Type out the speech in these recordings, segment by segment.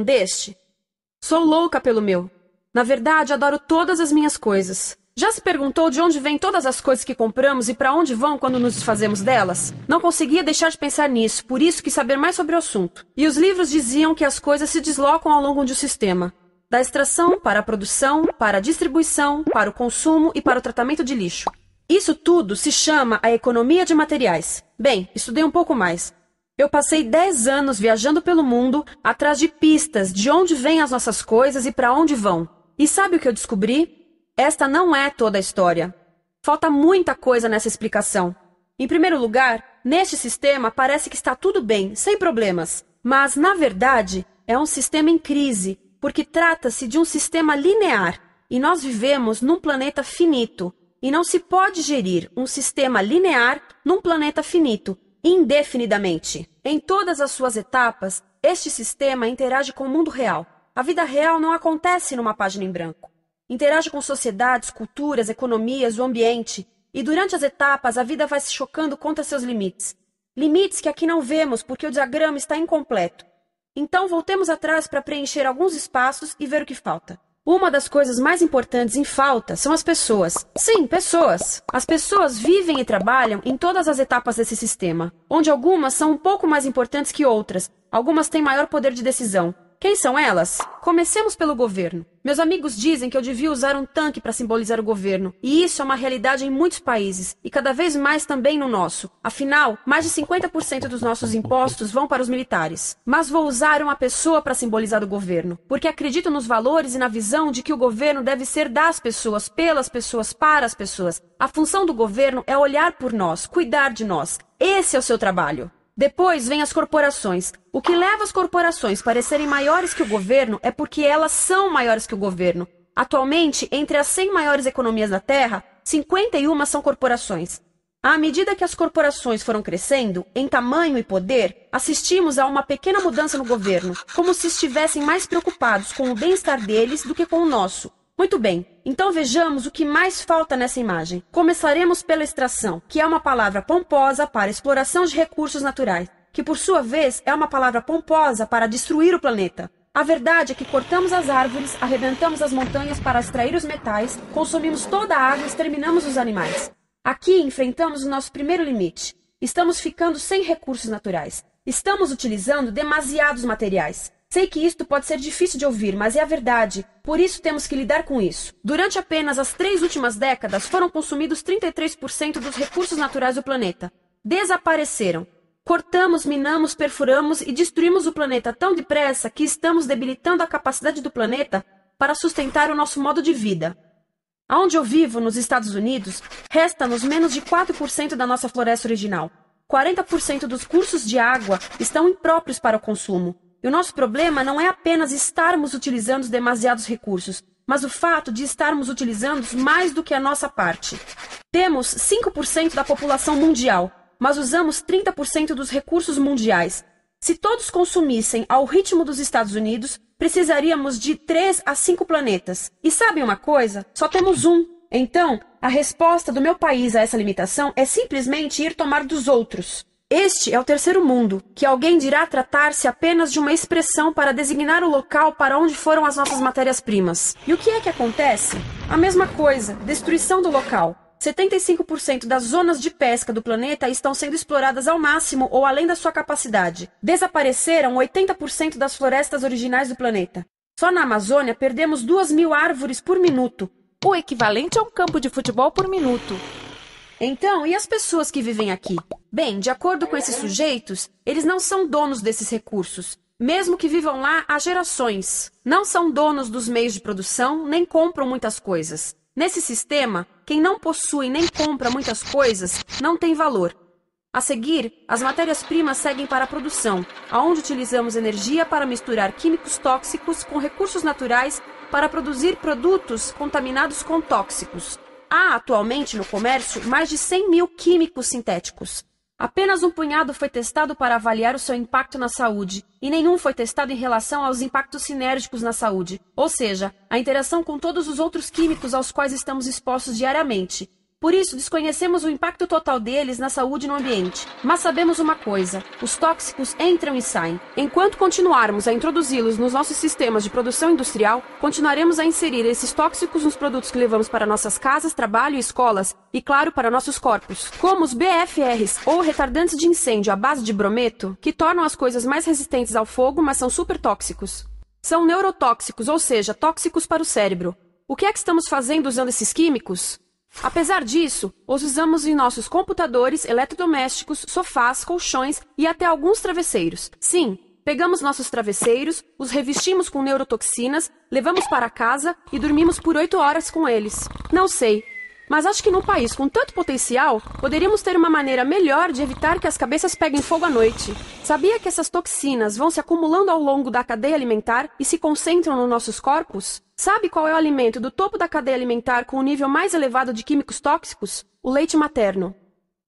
um deste? Sou louca pelo meu. Na verdade, adoro todas as minhas coisas. Já se perguntou de onde vêm todas as coisas que compramos e para onde vão quando nos desfazemos delas? Não conseguia deixar de pensar nisso, por isso quis saber mais sobre o assunto. E os livros diziam que as coisas se deslocam ao longo de um sistema. Da extração para a produção, para a distribuição, para o consumo e para o tratamento de lixo. Isso tudo se chama a economia de materiais. Bem, estudei um pouco mais. Eu passei 10 anos viajando pelo mundo atrás de pistas de onde vêm as nossas coisas e para onde vão. E sabe o que eu descobri? Esta não é toda a história. Falta muita coisa nessa explicação. Em primeiro lugar, neste sistema parece que está tudo bem, sem problemas. Mas, na verdade, é um sistema em crise, porque trata-se de um sistema linear, e nós vivemos num planeta finito, e não se pode gerir um sistema linear num planeta finito, indefinidamente. Em todas as suas etapas, este sistema interage com o mundo real. A vida real não acontece numa página em branco. Interage com sociedades, culturas, economias, o ambiente. E durante as etapas, a vida vai se chocando contra seus limites. Limites que aqui não vemos porque o diagrama está incompleto. Então, voltemos atrás para preencher alguns espaços e ver o que falta. Uma das coisas mais importantes em falta são as pessoas. Sim, pessoas. As pessoas vivem e trabalham em todas as etapas desse sistema, onde algumas são um pouco mais importantes que outras. Algumas têm maior poder de decisão. Quem são elas? Comecemos pelo governo. Meus amigos dizem que eu devia usar um tanque para simbolizar o governo, e isso é uma realidade em muitos países, e cada vez mais também no nosso. Afinal, mais de 50% dos nossos impostos vão para os militares. Mas vou usar uma pessoa para simbolizar o governo, porque acredito nos valores e na visão de que o governo deve ser das pessoas, pelas pessoas, para as pessoas. A função do governo é olhar por nós, cuidar de nós. Esse é o seu trabalho. Depois vem as corporações. O que leva as corporações a parecerem maiores que o governo é porque elas são maiores que o governo. Atualmente, entre as 100 maiores economias da Terra, 51 são corporações. À medida que as corporações foram crescendo, em tamanho e poder, assistimos a uma pequena mudança no governo, como se estivessem mais preocupados com o bem-estar deles do que com o nosso. Muito bem, então vejamos o que mais falta nessa imagem. Começaremos pela extração, que é uma palavra pomposa para exploração de recursos naturais, que por sua vez é uma palavra pomposa para destruir o planeta. A verdade é que cortamos as árvores, arrebentamos as montanhas para extrair os metais, consumimos toda a água e exterminamos os animais. Aqui enfrentamos o nosso primeiro limite. Estamos ficando sem recursos naturais. Estamos utilizando demasiados materiais. Sei que isto pode ser difícil de ouvir, mas é a verdade. Por isso temos que lidar com isso. Durante apenas as 3 últimas décadas, foram consumidos 33% dos recursos naturais do planeta. Desapareceram. Cortamos, minamos, perfuramos e destruímos o planeta tão depressa que estamos debilitando a capacidade do planeta para sustentar o nosso modo de vida. Onde eu vivo, nos Estados Unidos, resta-nos menos de 4% da nossa floresta original. 40% dos cursos de água estão impróprios para o consumo. E o nosso problema não é apenas estarmos utilizando demasiados recursos, mas o fato de estarmos utilizando mais do que a nossa parte. Temos 5% da população mundial, mas usamos 30% dos recursos mundiais. Se todos consumissem ao ritmo dos Estados Unidos, precisaríamos de 3 a 5 planetas. E sabem uma coisa? Só temos um. Então, a resposta do meu país a essa limitação é simplesmente ir tomar dos outros. Este é o terceiro mundo, que alguém dirá tratar-se apenas de uma expressão para designar o local para onde foram as nossas matérias-primas. E o que é que acontece? A mesma coisa, destruição do local. 75% das zonas de pesca do planeta estão sendo exploradas ao máximo ou além da sua capacidade. Desapareceram 80% das florestas originais do planeta. Só na Amazônia perdemos 2.000 árvores por minuto. O equivalente a um campo de futebol por minuto. Então, e as pessoas que vivem aqui? Bem, de acordo com esses sujeitos, eles não são donos desses recursos, mesmo que vivam lá há gerações. Não são donos dos meios de produção, nem compram muitas coisas. Nesse sistema, quem não possui nem compra muitas coisas não tem valor. A seguir, as matérias-primas seguem para a produção, aonde utilizamos energia para misturar químicos tóxicos com recursos naturais para produzir produtos contaminados com tóxicos. Há atualmente no comércio mais de 100.000 químicos sintéticos. Apenas um punhado foi testado para avaliar o seu impacto na saúde, e nenhum foi testado em relação aos impactos sinérgicos na saúde, ou seja, a interação com todos os outros químicos aos quais estamos expostos diariamente. Por isso, desconhecemos o impacto total deles na saúde e no ambiente. Mas sabemos uma coisa: os tóxicos entram e saem. Enquanto continuarmos a introduzi-los nos nossos sistemas de produção industrial, continuaremos a inserir esses tóxicos nos produtos que levamos para nossas casas, trabalho e escolas, e claro, para nossos corpos. Como os BFRs, ou retardantes de incêndio à base de brometo, que tornam as coisas mais resistentes ao fogo, mas são super tóxicos. São neurotóxicos, ou seja, tóxicos para o cérebro. O que é que estamos fazendo usando esses químicos? Apesar disso, os usamos em nossos computadores, eletrodomésticos, sofás, colchões e até alguns travesseiros. Sim, pegamos nossos travesseiros, os revestimos com neurotoxinas, levamos para casa e dormimos por 8 horas com eles. Não sei, mas acho que num país com tanto potencial, poderíamos ter uma maneira melhor de evitar que as cabeças peguem fogo à noite. Sabia que essas toxinas vão se acumulando ao longo da cadeia alimentar e se concentram nos nossos corpos? Sabe qual é o alimento do topo da cadeia alimentar com o nível mais elevado de químicos tóxicos? O leite materno.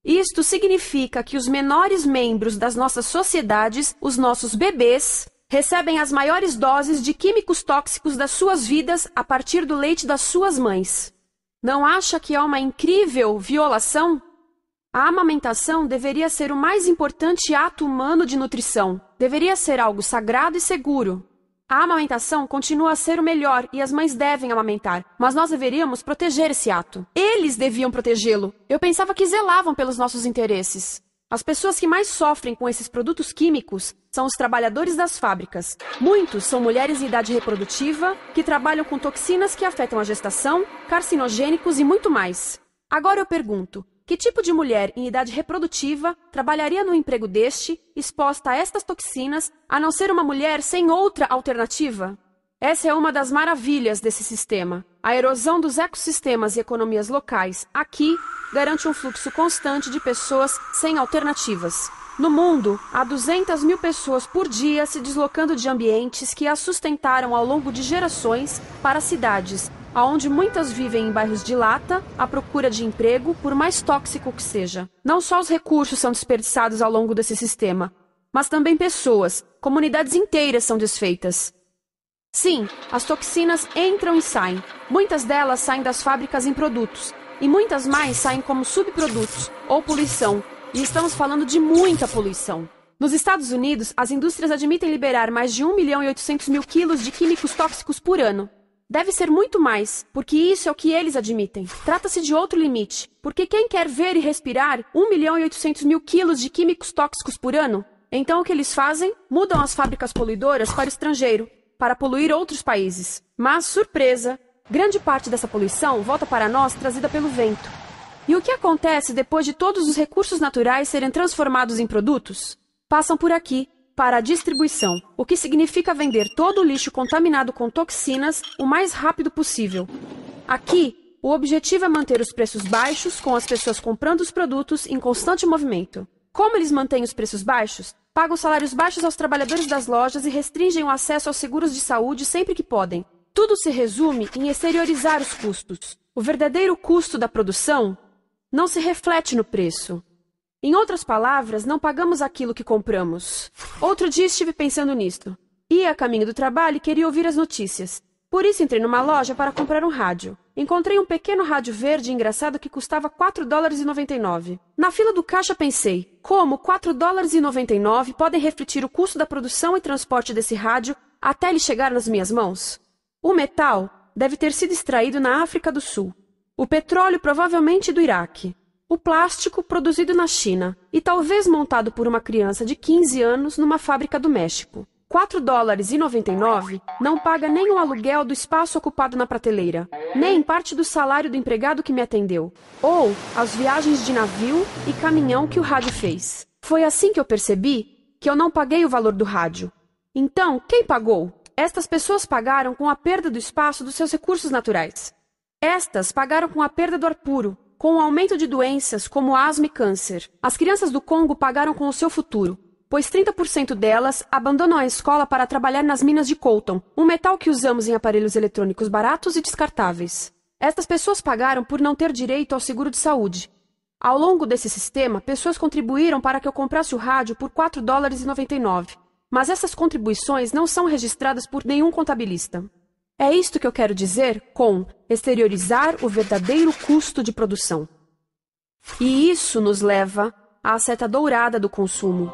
Isto significa que os menores membros das nossas sociedades, os nossos bebês, recebem as maiores doses de químicos tóxicos das suas vidas a partir do leite das suas mães. Não acha que é uma incrível violação? A amamentação deveria ser o mais importante ato humano de nutrição. Deveria ser algo sagrado e seguro. A amamentação continua a ser o melhor e as mães devem amamentar, mas nós deveríamos proteger esse ato. Eles deviam protegê-lo. Eu pensava que zelavam pelos nossos interesses. As pessoas que mais sofrem com esses produtos químicos são os trabalhadores das fábricas. Muitos são mulheres em idade reprodutiva que trabalham com toxinas que afetam a gestação, carcinogênicos e muito mais. Agora eu pergunto: que tipo de mulher em idade reprodutiva trabalharia no emprego deste, exposta a estas toxinas, a não ser uma mulher sem outra alternativa? Essa é uma das maravilhas desse sistema. A erosão dos ecossistemas e economias locais aqui garante um fluxo constante de pessoas sem alternativas. No mundo, há 200 mil pessoas por dia se deslocando de ambientes que as sustentaram ao longo de gerações para cidades, onde muitas vivem em bairros de lata, à procura de emprego, por mais tóxico que seja. Não só os recursos são desperdiçados ao longo desse sistema, mas também pessoas, comunidades inteiras são desfeitas. Sim, as toxinas entram e saem. Muitas delas saem das fábricas em produtos, e muitas mais saem como subprodutos, ou poluição, e estamos falando de muita poluição. Nos Estados Unidos, as indústrias admitem liberar mais de 1.800.000 quilos de químicos tóxicos por ano. Deve ser muito mais, porque isso é o que eles admitem. Trata-se de outro limite, porque quem quer ver e respirar 1.800.000 quilos de químicos tóxicos por ano? Então o que eles fazem? Mudam as fábricas poluidoras para o estrangeiro, para poluir outros países. Mas, surpresa, grande parte dessa poluição volta para nós trazida pelo vento. E o que acontece depois de todos os recursos naturais serem transformados em produtos? Passam por aqui, para a distribuição, o que significa vender todo o lixo contaminado com toxinas o mais rápido possível. Aqui, o objetivo é manter os preços baixos, com as pessoas comprando os produtos em constante movimento. Como eles mantêm os preços baixos? Pagam salários baixos aos trabalhadores das lojas e restringem o acesso aos seguros de saúde sempre que podem. Tudo se resume em exteriorizar os custos. O verdadeiro custo da produção não se reflete no preço. Em outras palavras, não pagamos aquilo que compramos. Outro dia estive pensando nisto. Ia a caminho do trabalho e queria ouvir as notícias. Por isso entrei numa loja para comprar um rádio. Encontrei um pequeno rádio verde engraçado que custava $4,99. Na fila do caixa pensei, como $4,99 podem refletir o custo da produção e transporte desse rádio até ele chegar nas minhas mãos? O metal deve ter sido extraído na África do Sul. O petróleo provavelmente do Iraque. O plástico produzido na China e talvez montado por uma criança de 15 anos numa fábrica do México. $4,99 não paga nem o aluguel do espaço ocupado na prateleira, nem parte do salário do empregado que me atendeu, ou as viagens de navio e caminhão que o rádio fez. Foi assim que eu percebi que eu não paguei o valor do rádio. Então, quem pagou? Estas pessoas pagaram com a perda do espaço dos seus recursos naturais. Estas pagaram com a perda do ar puro, com o aumento de doenças como asma e câncer. As crianças do Congo pagaram com o seu futuro, pois 30% delas abandonam a escola para trabalhar nas minas de coltan, um metal que usamos em aparelhos eletrônicos baratos e descartáveis. Estas pessoas pagaram por não ter direito ao seguro de saúde. Ao longo desse sistema, pessoas contribuíram para que eu comprasse o rádio por $4,99. Mas essas contribuições não são registradas por nenhum contabilista. É isto que eu quero dizer com exteriorizar o verdadeiro custo de produção. E isso nos leva à seta dourada do consumo.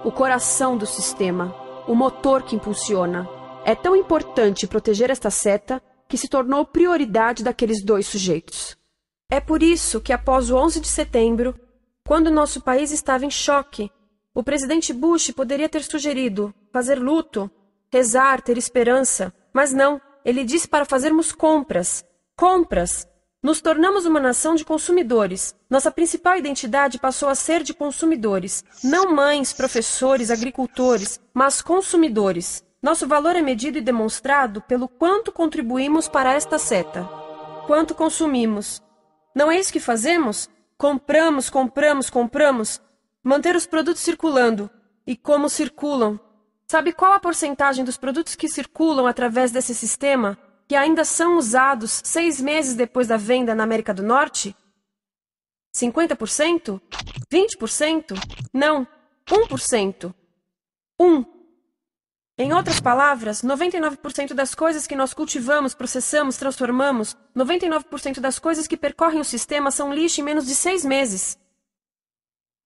O coração do sistema, o motor que impulsiona. É tão importante proteger esta seta que se tornou prioridade daqueles dois sujeitos. É por isso que, após o 11 de setembro, quando nosso país estava em choque, o presidente Bush poderia ter sugerido fazer luto, rezar, ter esperança, mas não, ele disse para fazermos compras. Compras! Nos tornamos uma nação de consumidores. Nossa principal identidade passou a ser de consumidores. Não mães, professores, agricultores, mas consumidores. Nosso valor é medido e demonstrado pelo quanto contribuímos para esta seta. Quanto consumimos. Não é isso que fazemos? Compramos, compramos, compramos. Manter os produtos circulando. E como circulam? Sabe qual a porcentagem dos produtos que circulam através desse sistema que ainda são usados 6 meses depois da venda na América do Norte? 50%? 20%? Não, 1%. 1. Em outras palavras, 99% das coisas que nós cultivamos, processamos, transformamos, 99% das coisas que percorrem o sistema são lixo em menos de 6 meses.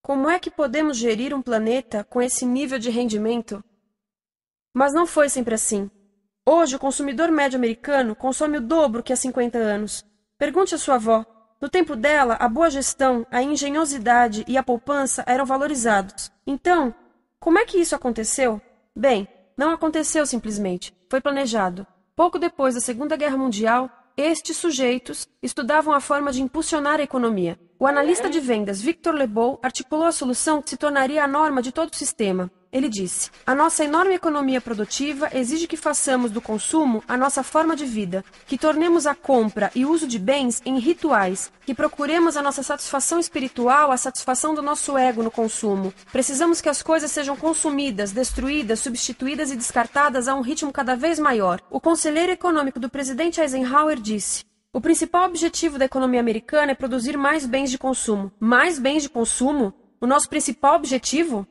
Como é que podemos gerir um planeta com esse nível de rendimento? Mas não foi sempre assim. Hoje, o consumidor médio americano consome o dobro que há 50 anos. Pergunte à sua avó. No tempo dela, a boa gestão, a engenhosidade e a poupança eram valorizados. Então, como é que isso aconteceu? Bem, não aconteceu simplesmente. Foi planejado. Pouco depois da Segunda Guerra Mundial, estes sujeitos estudavam a forma de impulsionar a economia. O analista de vendas Victor Lebow articulou a solução que se tornaria a norma de todo o sistema. Ele disse: a nossa enorme economia produtiva exige que façamos do consumo a nossa forma de vida, que tornemos a compra e uso de bens em rituais, que procuremos a nossa satisfação espiritual, a satisfação do nosso ego no consumo. Precisamos que as coisas sejam consumidas, destruídas, substituídas e descartadas a um ritmo cada vez maior. O conselheiro econômico do presidente Eisenhower disse: o principal objetivo da economia americana é produzir mais bens de consumo. Mais bens de consumo? O nosso principal objetivo?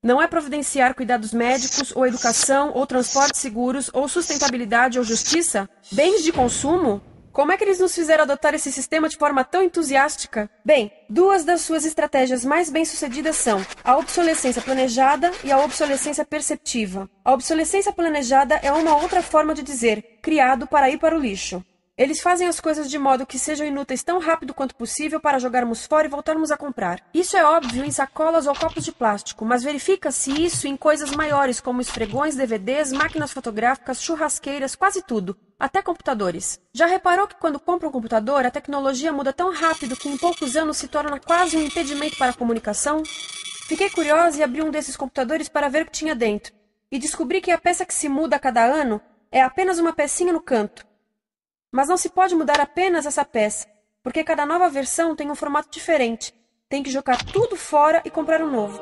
Não é providenciar cuidados médicos, ou educação, ou transportes seguros, ou sustentabilidade, ou justiça? Bens de consumo? Como é que eles nos fizeram adotar esse sistema de forma tão entusiástica? Bem, 2 das suas estratégias mais bem-sucedidas são a obsolescência planejada e a obsolescência perceptiva. A obsolescência planejada é uma outra forma de dizer criado para ir para o lixo. Eles fazem as coisas de modo que sejam inúteis tão rápido quanto possível para jogarmos fora e voltarmos a comprar. Isso é óbvio em sacolas ou copos de plástico, mas verifica-se isso em coisas maiores como esfregões, DVDs, máquinas fotográficas, churrasqueiras, quase tudo, até computadores. Já reparou que quando compra um computador, a tecnologia muda tão rápido que em poucos anos se torna quase um impedimento para a comunicação? Fiquei curiosa e abri um desses computadores para ver o que tinha dentro, e descobri que a peça que se muda a cada ano é apenas uma pecinha no canto. Mas não se pode mudar apenas essa peça, porque cada nova versão tem um formato diferente. Tem que jogar tudo fora e comprar um novo.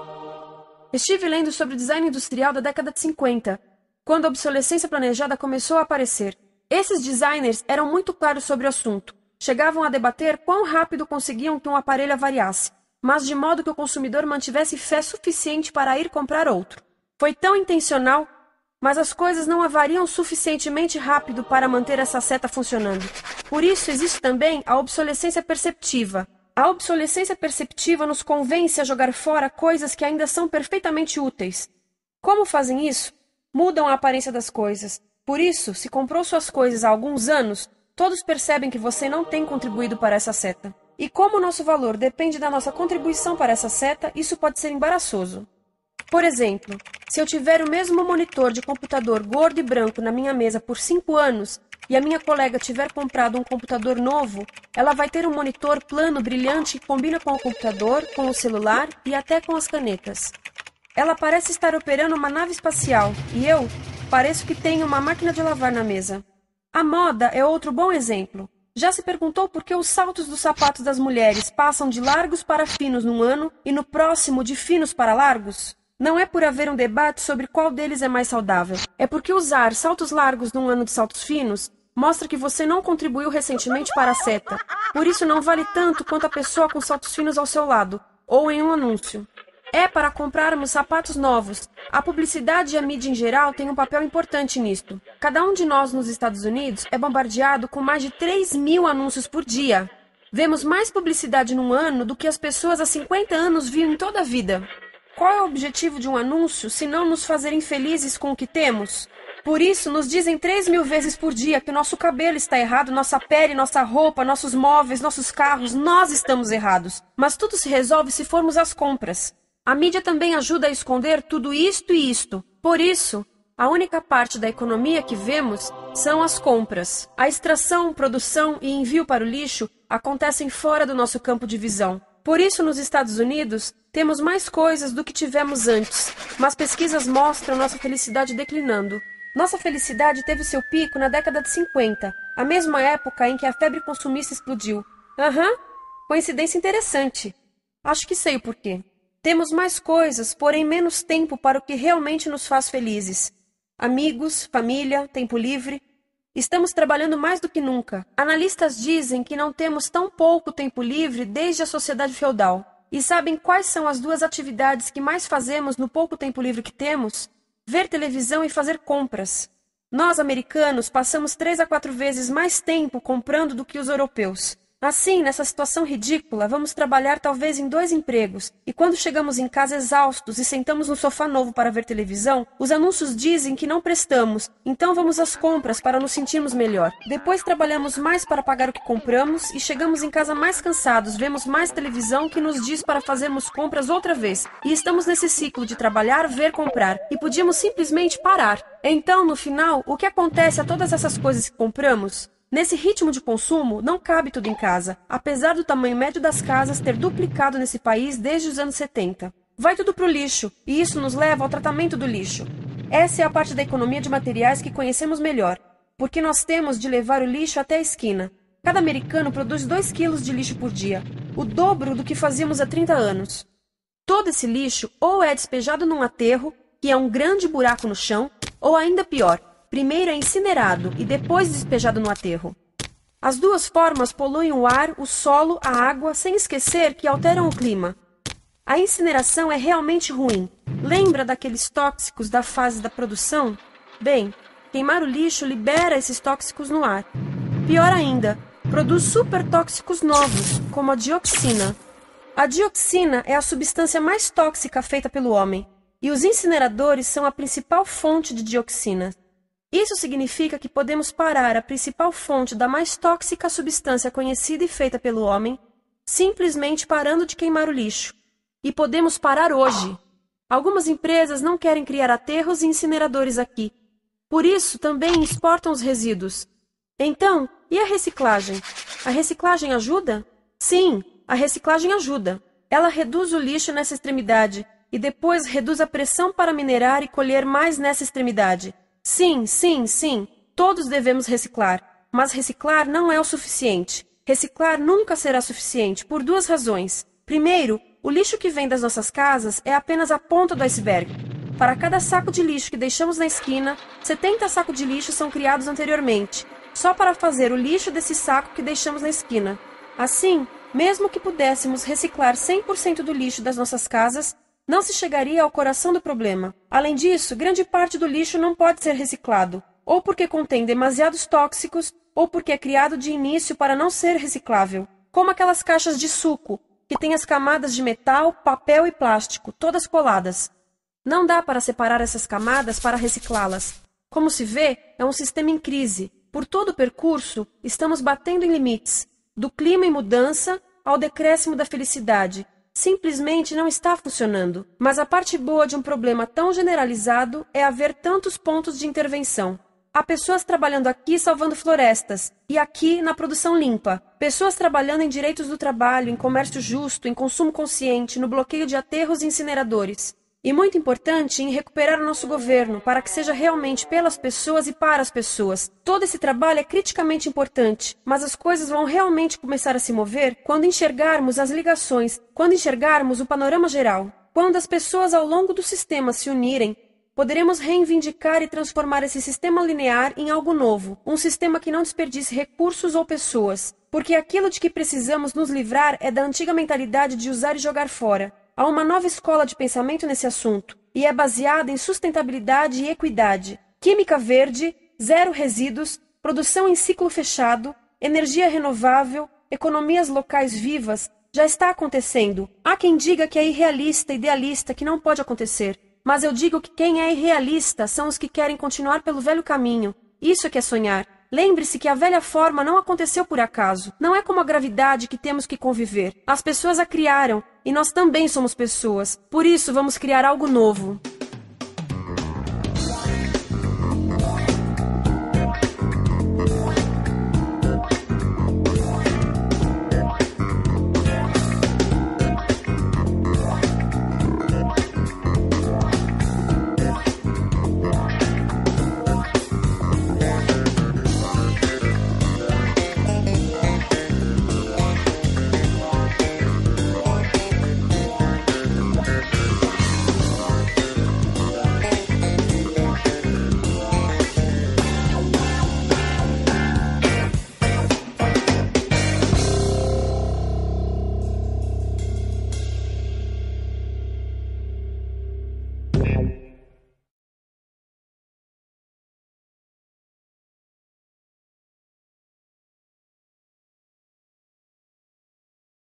Estive lendo sobre o design industrial da década de 50, quando a obsolescência planejada começou a aparecer. Esses designers eram muito claros sobre o assunto. Chegavam a debater quão rápido conseguiam que um aparelho avariasse, mas de modo que o consumidor mantivesse fé suficiente para ir comprar outro. Foi tão intencional, mas as coisas não avariam suficientemente rápido para manter essa seta funcionando. Por isso existe também a obsolescência perceptiva. A obsolescência perceptiva nos convence a jogar fora coisas que ainda são perfeitamente úteis. Como fazem isso? Mudam a aparência das coisas. Por isso, se comprou suas coisas há alguns anos, todos percebem que você não tem contribuído para essa seta. E como o nosso valor depende da nossa contribuição para essa seta, isso pode ser embaraçoso. Por exemplo, se eu tiver o mesmo monitor de computador gordo e branco na minha mesa por 5 anos e a minha colega tiver comprado um computador novo, ela vai ter um monitor plano brilhante que combina com o computador, com o celular e até com as canetas. Ela parece estar operando uma nave espacial e eu pareço que tenho uma máquina de lavar na mesa. A moda é outro bom exemplo. Já se perguntou por que os saltos dos sapatos das mulheres passam de largos para finos num ano e no próximo de finos para largos? Não é por haver um debate sobre qual deles é mais saudável. É porque usar saltos largos num ano de saltos finos mostra que você não contribuiu recentemente para a seta. Por isso não vale tanto quanto a pessoa com saltos finos ao seu lado, ou em um anúncio. É para comprarmos sapatos novos. A publicidade e a mídia em geral têm um papel importante nisto. Cada um de nós nos Estados Unidos é bombardeado com mais de 3.000 anúncios por dia. Vemos mais publicidade num ano do que as pessoas há 50 anos viam em toda a vida. Qual é o objetivo de um anúncio se não nos fazer infelizes com o que temos? Por isso, nos dizem 3.000 vezes por dia que nosso cabelo está errado, nossa pele, nossa roupa, nossos móveis, nossos carros, nós estamos errados. Mas tudo se resolve se formos às compras. A mídia também ajuda a esconder tudo isto e isto. Por isso, a única parte da economia que vemos são as compras. A extração, produção e envio para o lixo acontecem fora do nosso campo de visão. Por isso, nos Estados Unidos, temos mais coisas do que tivemos antes, mas pesquisas mostram nossa felicidade declinando. Nossa felicidade teve seu pico na década de 50, a mesma época em que a febre consumista explodiu. Coincidência interessante. Acho que sei o porquê. Temos mais coisas, porém menos tempo para o que realmente nos faz felizes. Amigos, família, tempo livre. Estamos trabalhando mais do que nunca. Analistas dizem que não temos tão pouco tempo livre desde a sociedade feudal. E sabem quais são as duas atividades que mais fazemos no pouco tempo livre que temos? Ver televisão e fazer compras. Nós, americanos, passamos 3 a 4 vezes mais tempo comprando do que os europeus. Assim, nessa situação ridícula, vamos trabalhar talvez em 2 empregos, e quando chegamos em casa exaustos e sentamos no sofá novo para ver televisão, os anúncios dizem que não prestamos, então vamos às compras para nos sentirmos melhor. Depois trabalhamos mais para pagar o que compramos e chegamos em casa mais cansados, vemos mais televisão que nos diz para fazermos compras outra vez, e estamos nesse ciclo de trabalhar, ver, comprar, e podíamos simplesmente parar. Então, no final, o que acontece a todas essas coisas que compramos? Nesse ritmo de consumo, não cabe tudo em casa, apesar do tamanho médio das casas ter duplicado nesse país desde os anos 70. Vai tudo para o lixo, e isso nos leva ao tratamento do lixo. Essa é a parte da economia de materiais que conhecemos melhor, porque nós temos de levar o lixo até a esquina. Cada americano produz 2 quilos de lixo por dia, o dobro do que fazíamos há 30 anos. Todo esse lixo ou é despejado num aterro, que é um grande buraco no chão, ou ainda pior, primeiro é incinerado e depois despejado no aterro. As duas formas poluem o ar, o solo, a água, sem esquecer que alteram o clima. A incineração é realmente ruim. Lembra daqueles tóxicos da fase da produção? Bem, queimar o lixo libera esses tóxicos no ar. Pior ainda, produz supertóxicos novos, como a dioxina. A dioxina é a substância mais tóxica feita pelo homem, e os incineradores são a principal fonte de dioxina. Isso significa que podemos parar a principal fonte da mais tóxica substância conhecida e feita pelo homem, simplesmente parando de queimar o lixo. E podemos parar hoje. Algumas empresas não querem criar aterros e incineradores aqui. Por isso, também exportam os resíduos. Então, e a reciclagem? A reciclagem ajuda? Sim, a reciclagem ajuda. Ela reduz o lixo nessa extremidade e depois reduz a pressão para minerar e colher mais nessa extremidade. Sim, todos devemos reciclar, mas reciclar não é o suficiente. Reciclar nunca será suficiente, por 2 razões. Primeiro, o lixo que vem das nossas casas é apenas a ponta do iceberg. Para cada saco de lixo que deixamos na esquina, 70 sacos de lixo são criados anteriormente, só para fazer o lixo desse saco que deixamos na esquina. Assim, mesmo que pudéssemos reciclar 100% do lixo das nossas casas, não se chegaria ao coração do problema. Além disso, grande parte do lixo não pode ser reciclado, ou porque contém demasiados tóxicos, ou porque é criado de início para não ser reciclável, como aquelas caixas de suco, que têm as camadas de metal, papel e plástico, todas coladas. Não dá para separar essas camadas para reciclá-las. Como se vê, é um sistema em crise. Por todo o percurso, estamos batendo em limites, do clima em mudança ao decréscimo da felicidade. Simplesmente não está funcionando. Mas a parte boa de um problema tão generalizado é haver tantos pontos de intervenção. Há pessoas trabalhando aqui salvando florestas, e aqui na produção limpa. Pessoas trabalhando em direitos do trabalho, em comércio justo, em consumo consciente, no bloqueio de aterros e incineradores. E muito importante, em recuperar o nosso governo, para que seja realmente pelas pessoas e para as pessoas. Todo esse trabalho é criticamente importante, mas as coisas vão realmente começar a se mover quando enxergarmos as ligações, quando enxergarmos o panorama geral. Quando as pessoas ao longo do sistema se unirem, poderemos reivindicar e transformar esse sistema linear em algo novo, um sistema que não desperdice recursos ou pessoas, porque aquilo de que precisamos nos livrar é da antiga mentalidade de usar e jogar fora. Há uma nova escola de pensamento nesse assunto, e é baseada em sustentabilidade e equidade, química verde, zero resíduos, produção em ciclo fechado, energia renovável, economias locais vivas, já está acontecendo. Há quem diga que é irrealista, idealista, que não pode acontecer. Mas eu digo que quem é irrealista são os que querem continuar pelo velho caminho. Isso é que é sonhar. Lembre-se que a velha forma não aconteceu por acaso. Não é como a gravidade que temos que conviver. As pessoas a criaram, e nós também somos pessoas. Por isso, vamos criar algo novo.